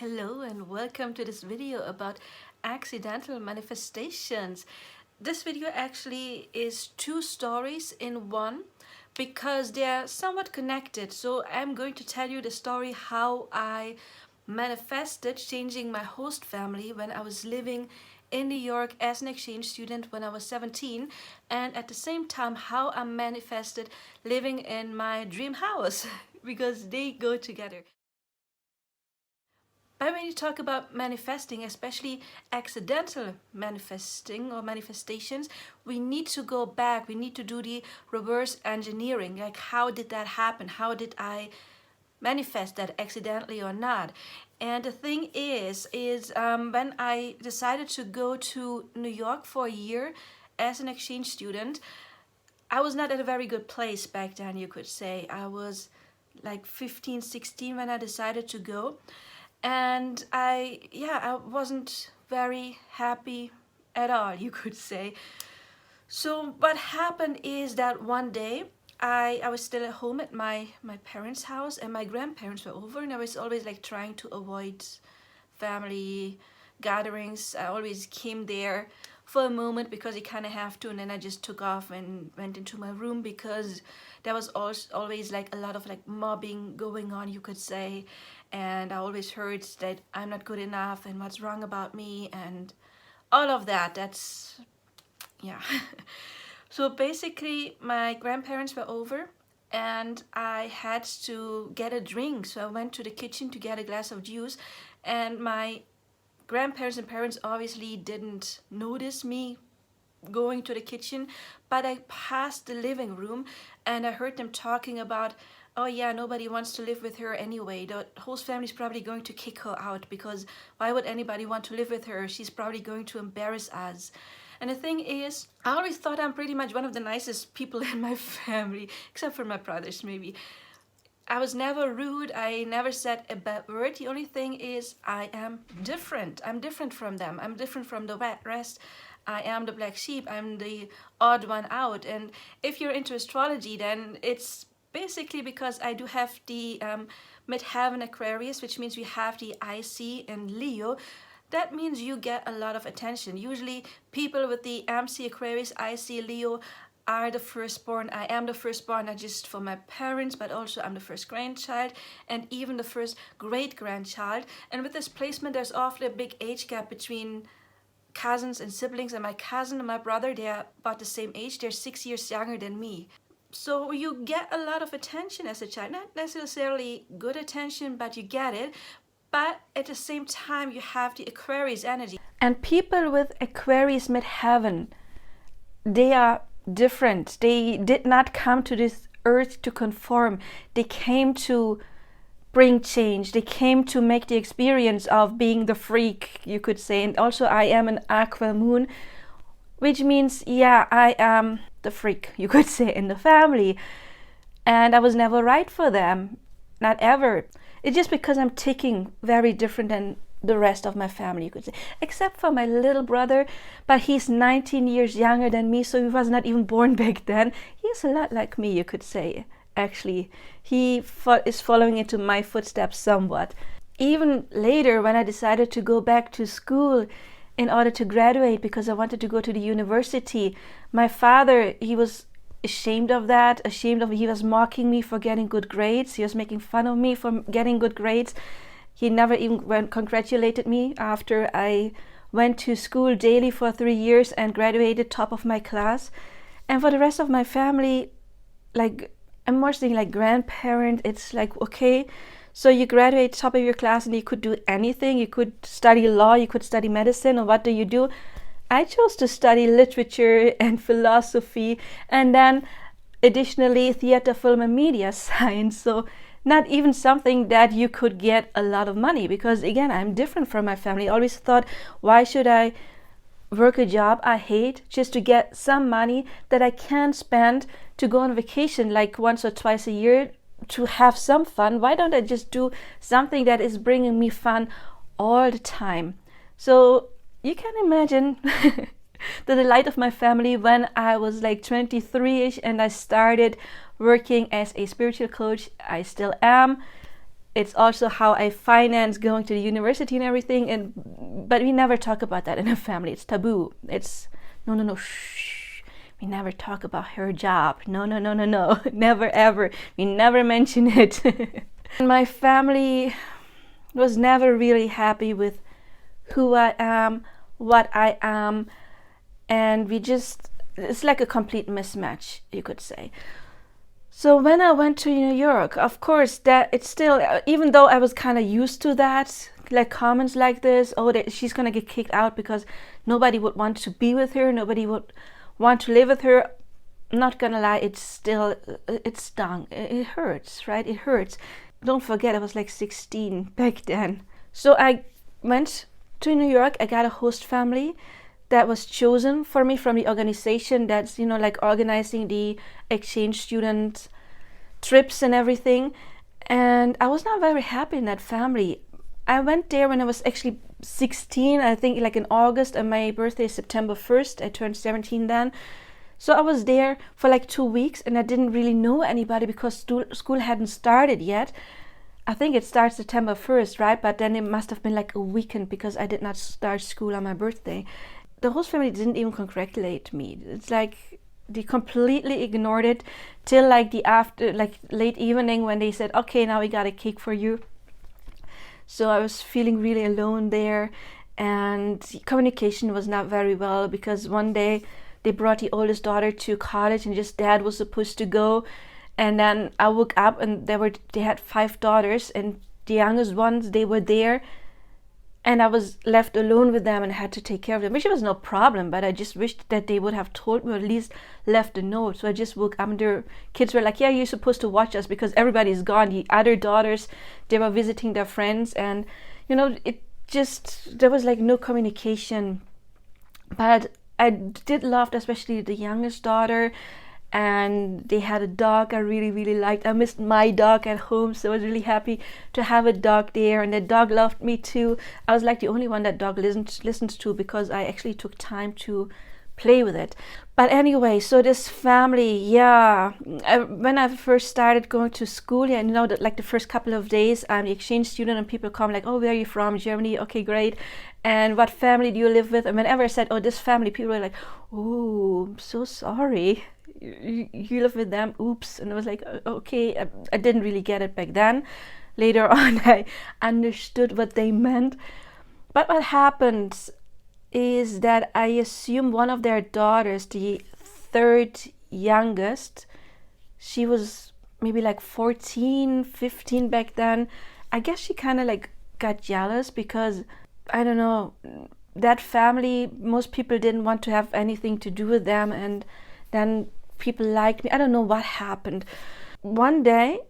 Hello and welcome to this video about accidental manifestations. This video actually is two stories in one because they are somewhat connected. So I'm going to tell you the story how I manifested changing my host family when I was living in New York as an exchange student when I was 17, and at the same time how I manifested living in my dream house because they go together. But when you talk about manifesting, especially accidental manifesting or manifestations, we need to go back. We need to do the reverse engineering. Like, how did that happen? How did I manifest that accidentally or not? And the thing is when I decided to go to New York for a year as an exchange student, I was not at a very good place back then, you could say. I was like 15, 16 when I decided to go. And I wasn't very happy at all, you could say. So what happened is that one day I was still at home at my parents' house, and my grandparents were over, and I was always like trying to avoid family gatherings. I always came there for a moment because you kind of have to, and then I just took off and went into my room because there was always like a lot of like mobbing going on, you could say. And I always heard that I'm not good enough and what's wrong about me and all of that. That's, yeah. So basically my grandparents were over and I had to get a drink. So I went to the kitchen to get a glass of juice, and my grandparents and parents obviously didn't notice me going to the kitchen, but I passed the living room and I heard them talking about, oh yeah, nobody wants to live with her anyway. The whole family's probably going to kick her out because why would anybody want to live with her? She's probably going to embarrass us. And the thing is, I always thought I'm pretty much one of the nicest people in my family, except for my brothers maybe. I was never rude. I never said a bad word. The only thing is I am different. I'm different from them. I'm different from the rest. I am the black sheep. I'm the odd one out. And if you're into astrology, then it's basically because I do have the midheaven Aquarius, which means we have the IC in Leo. That means you get a lot of attention. Usually people with the MC Aquarius, IC Leo are the firstborn. I am the firstborn, not just for my parents, but also I'm the first grandchild and even the first great grandchild. And with this placement, there's often a big age gap between cousins and siblings, and my cousin and my brother, they're about the same age. They're 6 years younger than me. So you get a lot of attention as a child, not necessarily good attention, but you get it. But at the same time, you have the Aquarius energy. And people with Aquarius midheaven, they are different. They did not come to this earth to conform. They came to bring change. They came to make the experience of being the freak, you could say. And also I am an aqua moon, which means, yeah, I am the freak, you could say, in the family. And I was never right for them, not ever. It's just because I'm ticking very different than the rest of my family, you could say, except for my little brother, but he's 19 years younger than me, so he was not even born back then. He's a lot like me, you could say. Actually, he is following into my footsteps somewhat. Even later, when I decided to go back to school in order to graduate because I wanted to go to the university, my father, he was ashamed of that, he was mocking me for getting good grades. He was making fun of me for getting good grades. He never even congratulated me after I went to school daily for 3 years and graduated top of my class. And for the rest of my family, like, I'm more saying like grandparent, it's like, okay, so you graduate top of your class and you could do anything. You could study law, you could study medicine, or what do? I chose to study literature and philosophy, and then additionally theater, film, and media science. So not even something that you could get a lot of money, because again, I'm different from my family. I always thought, why should I work a job I hate just to get some money that I can spend to go on vacation like once or twice a year to have some fun? Why don't I just do something that is bringing me fun all the time? So you can imagine the delight of my family when I was like 23-ish and I started working as a spiritual coach. I still am. it's also how I finance going to the university and everything. But we never talk about that in a family. It's taboo. It's no, shh. We never talk about her job. No, never ever. We never mention it. My family was never really happy with who I am, what I am, and it's like a complete mismatch, you could say. So when I went to New York, of course, that it's still, even though I was kind of used to that, like comments like this, she's gonna get kicked out because nobody would want to be with her, nobody would want to live with her. I'm not gonna lie, it stung. It hurts, right? It hurts. Don't forget, I was like 16 back then. So I went to New York. I got a host family that was chosen for me from the organization that's, like organizing the exchange student trips and everything. And I was not very happy in that family. I went there when I was actually 16, I think like in August, and my birthday is September 1st. I turned 17 then. So I was there for like 2 weeks, and I didn't really know anybody because school hadn't started yet. I think it starts September 1st, right? But then it must have been like a weekend because I did not start school on my birthday. The host family didn't even congratulate me. It's like they completely ignored it till like late evening when they said, okay, now we got a cake for you. So I was feeling really alone there, and communication was not very well because one day they brought the oldest daughter to college and just dad was supposed to go. And then I woke up and they had 5 daughters, and the youngest ones, they were there. And I was left alone with them and had to take care of them, which was no problem, but I just wished that they would have told me or at least left a note. So I just woke up and their kids were like, yeah, you're supposed to watch us because everybody's gone. The other daughters, they were visiting their friends, and, there was like no communication. But I did love especially the youngest daughter, and they had a dog I really, really liked. I missed my dog at home, so I was really happy to have a dog there, and the dog loved me too. I was like the only one that dog listens to because I actually took time to play with it. But anyway, so this family, when I first started going to school, that like the first couple of days, I'm the exchange student, and people come like, oh, where are you from? Germany? Okay, great. And what family do you live with? And whenever I said, oh, this family, people were like, oh, I'm so sorry. You live with them? Oops. And I was like, okay. I didn't really get it back then. Later on, I understood what they meant. But what happened is that I assume one of their daughters, the third youngest, she was maybe like 14, 15 back then. I guess she kind of like got jealous because, I don't know, that family, most people didn't want to have anything to do with them, and then people liked me. I don't know what happened. One day,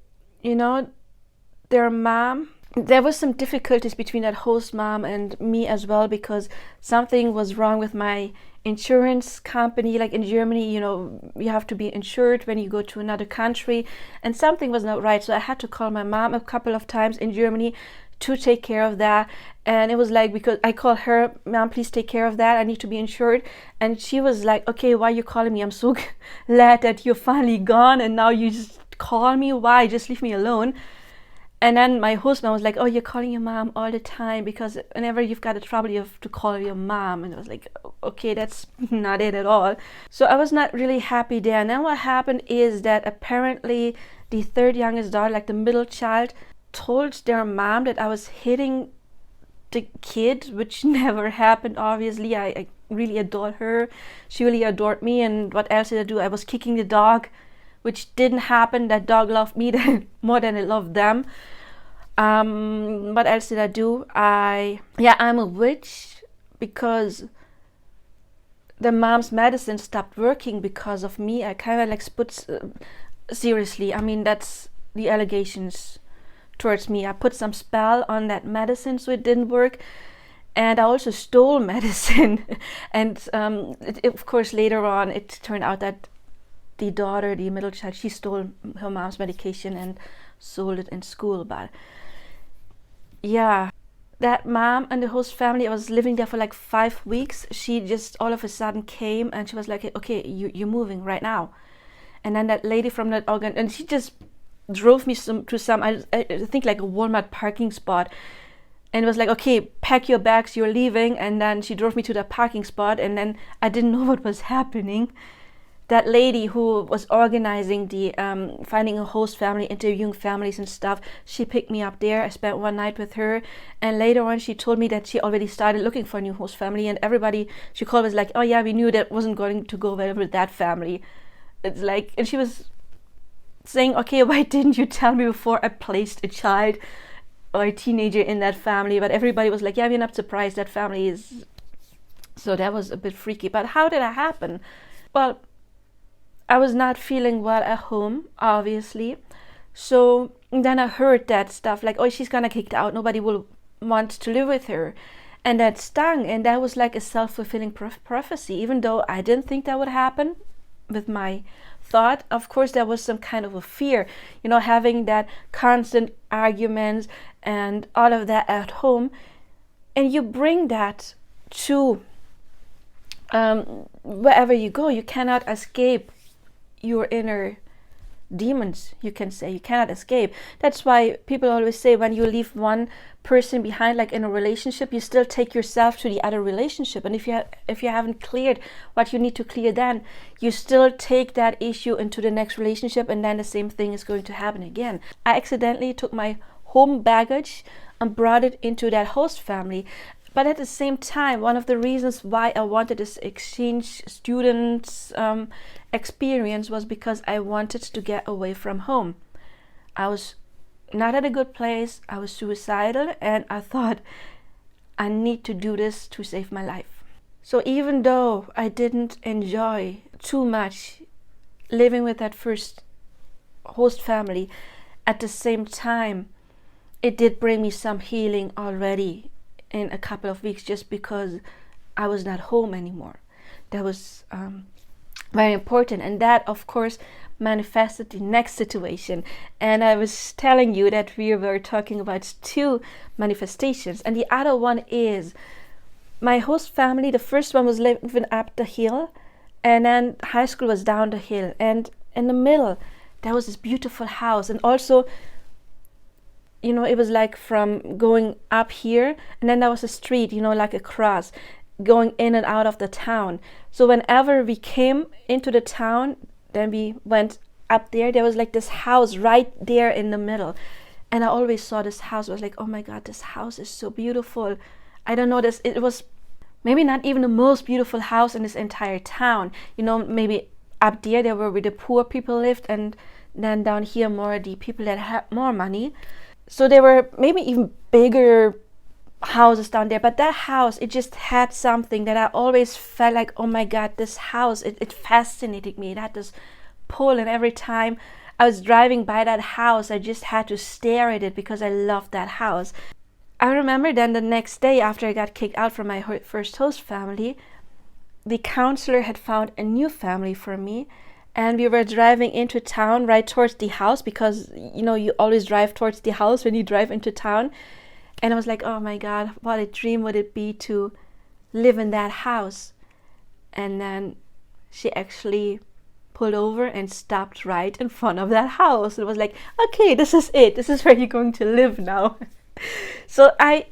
their mom, there was some difficulties between that host mom and me as well, because something was wrong with my insurance company. Like in Germany, you have to be insured when you go to another country, and something was not right. So I had to call my mom a couple of times in Germany to take care of that. And it was like, because I called her, mom, please take care of that, I need to be insured. And she was like, okay, why are you calling me? I'm so glad that you're finally gone, and now you just call me. Why? Just leave me alone. And then my host mom was like, oh, you're calling your mom all the time because whenever you've got a trouble, you have to call your mom. And I was like, okay, that's not it at all. So I was not really happy there. And then what happened is that apparently the third youngest daughter, like the middle child, told their mom that I was hitting the kid, which never happened. Obviously, I really adored her. She really adored me. And what else did I do? I was kicking the dog, which didn't happen. That dog loved me more than it loved them. What else did I do? I'm a witch because the mom's medicine stopped working because of me. I kind of like seriously, I mean, that's the allegations towards me. I put some spell on that medicine so it didn't work, and I also stole medicine. And of course later on it turned out that the daughter, the middle child, she stole her mom's medication and sold it in school. But yeah, that mom and the host family, I was living there for like 5 weeks. She just all of a sudden came and she was like, okay, you're moving right now. And then that lady from that organ, and she just drove me to some, I think like a Walmart parking spot, and it was like, okay, pack your bags, you're leaving. And then she drove me to the parking spot, and then I didn't know what was happening. That lady who was organizing the finding a host family, interviewing families and stuff, she picked me up there. I spent one night with her, and later on she told me that she already started looking for a new host family, and everybody she called was like, oh yeah, we knew that wasn't going to go well with that family. It's like, and she was saying, okay, why didn't you tell me before I placed a child or a teenager in that family? But everybody was like, yeah, we're not surprised, that family is. So that was a bit freaky. But how did that happen? Well, I was not feeling well at home, obviously. So then I heard that stuff like, oh, she's gonna kicked out, nobody will want to live with her. And that stung, and that was like a self-fulfilling prophecy. Even though I didn't think that would happen with my thought, of course there was some kind of a fear, having that constant arguments and all of that at home. And you bring that to wherever you go. You cannot escape your inner demons, you can say. You cannot escape. That's why people always say, when you leave one person behind, like in a relationship, you still take yourself to the other relationship. And if you haven't cleared what you need to clear, then you still take that issue into the next relationship, and then the same thing is going to happen again. I accidentally took my home baggage and brought it into that host family. But at the same time, one of the reasons why I wanted this exchange students experience was because I wanted to get away from home. I was not at a good place. I was suicidal, and I thought, I need to do this to save my life. So even though I didn't enjoy too much living with that first host family, at the same time, it did bring me some healing already in a couple of weeks, just because I was not home anymore. That was very important, and that of course manifested the next situation. And I was telling you that we were talking about 2 manifestations, and the other one is my host family. The first one was living up the hill, and then high school was down the hill, and in the middle there was this beautiful house. And also, it was like from going up here, and then there was a street, like a cross going in and out of the town. So whenever we came into the town, then we went up there. There was like this house right there in the middle, and I always saw this house. I was like, oh my god, this house is so beautiful. I don't know, this, it was maybe not even the most beautiful house in this entire town. Maybe up there were where the poor people lived, and then down here more the people that had more money. So there were maybe even bigger houses down there, but that house, it just had something that I always felt like, oh my god, this house, it fascinated me. It had this pull, and every time I was driving by that house, I just had to stare at it because I loved that house. I remember then the next day, after I got kicked out from my first host family, the counselor had found a new family for me. And we were driving into town right towards the house, because, you always drive towards the house when you drive into town. And I was like, oh my god, what a dream would it be to live in that house. And then she actually pulled over and stopped right in front of that house. It was like, okay, this is it. This is where you're going to live now. So I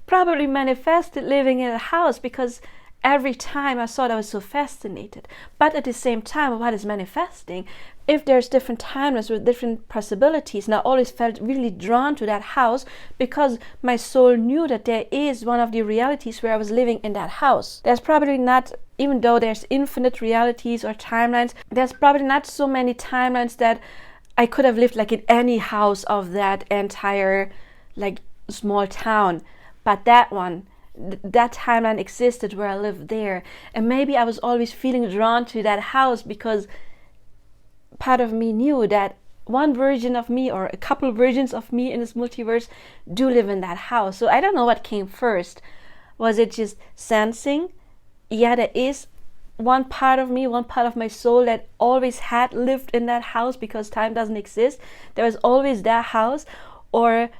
probably manifested living in a house, because every time I thought I was so fascinated. But at the same time, what is manifesting? If there's different timelines with different possibilities, and I always felt really drawn to that house, because my soul knew that there is one of the realities where I was living in that house. There's probably not, even though there's infinite realities or timelines, there's probably not so many timelines that I could have lived like in any house of that entire like small town. But that one, that timeline existed where I lived there. And maybe I was always feeling drawn to that house because part of me knew that one version of me or a couple versions of me in this multiverse do live in that house. So I don't know what came first. Was it just sensing? Yeah, there is one part of me, one part of my soul that always had lived in that house because time doesn't exist. There was always that house. Or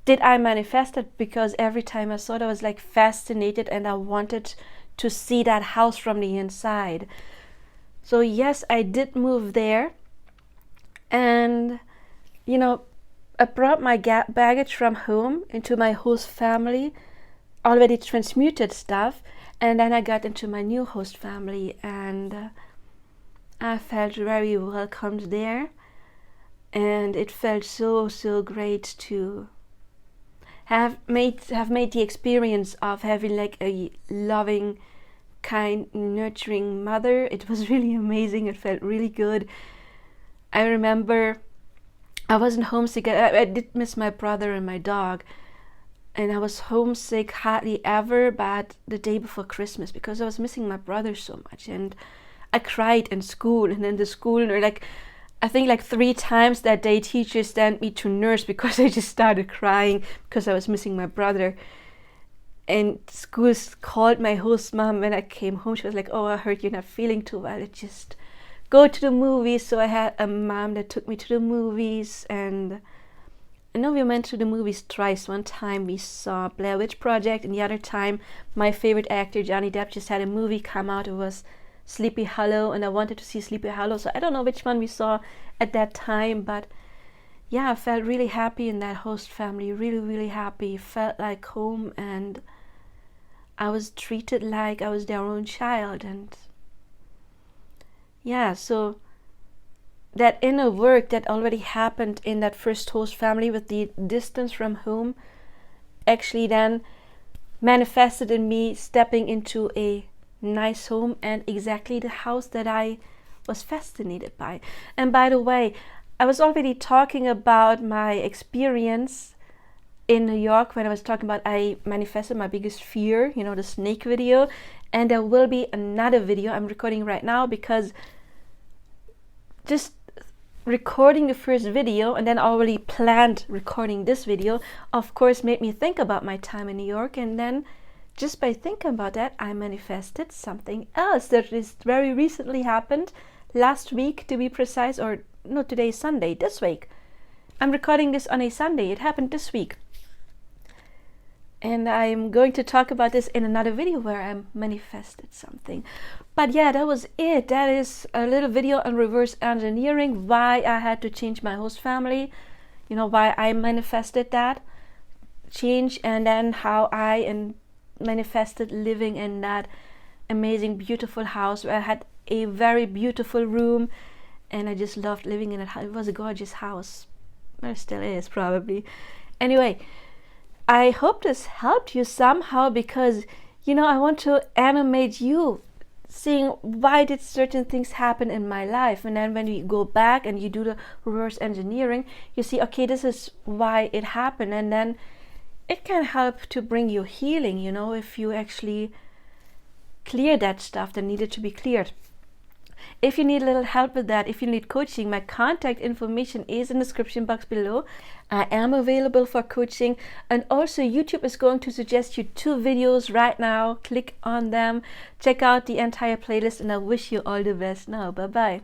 did I manifest it because every time I saw it, I was like fascinated and I wanted to see that house from the inside. So yes, I did move there, and you know, I brought my baggage from home into my host family, already transmuted stuff, and then I got into my new host family, and I felt very welcomed there, and it felt so great to have made the experience of having like a loving, kind, nurturing mother. It was really amazing. It felt really good. I remember I wasn't homesick. I did miss my brother and my dog, and I was homesick hardly ever but the day before Christmas, because I was missing my brother so much, and I cried in school, and in the school, or like I think like 3 times that day teachers sent me to nurse because I just started crying because I was missing my brother. And schools called my host mom when I came home. She was like, "Oh, I heard you're not feeling too well. Just go to the movies." So I had a mom that took me to the movies, and I know we went to the movies twice. One time we saw Blair Witch Project, and the other time my favorite actor Johnny Depp just had a movie come out. It was Sleepy Hollow, and I wanted to see Sleepy Hollow, so I don't know which one we saw at that time, but yeah, I felt really happy in that host family, really happy. Felt like home, and I was treated like I was their own child. And yeah, so that inner work that already happened in that first host family with the distance from home actually then manifested in me stepping into a nice home and exactly the house that I was fascinated by. And by the way, I was already talking about my experience in New York when I was talking about I manifested my biggest fear, the snake video, and there will be another video I'm recording right now, because just recording the first video and then already planned recording this video, of course, made me think about my time in New York, and then just by thinking about that, I manifested something else that is very recently happened, last week to be precise, or no, today is Sunday, this week. I'm recording this on a Sunday, it happened this week. And I'm going to talk about this in another video where I manifested something. But yeah, that was it. That is a little video on reverse engineering, why I had to change my host family, why I manifested that change, and then how I manifested living in that amazing, beautiful house where I had a very beautiful room, and I just loved living in it. It was a gorgeous house. Well, it still is, probably. Anyway, I hope this helped you somehow, because I want to animate you seeing why did certain things happen in my life, and then when you go back and you do the reverse engineering, you see, okay, this is why it happened, and then it can help to bring you healing, if you actually clear that stuff that needed to be cleared. If you need a little help with that, if you need coaching, my contact information is in the description box below. I am available for coaching, and also YouTube is going to suggest you 2 videos right now. Click on them, check out the entire playlist, and I wish you all the best now. Bye bye.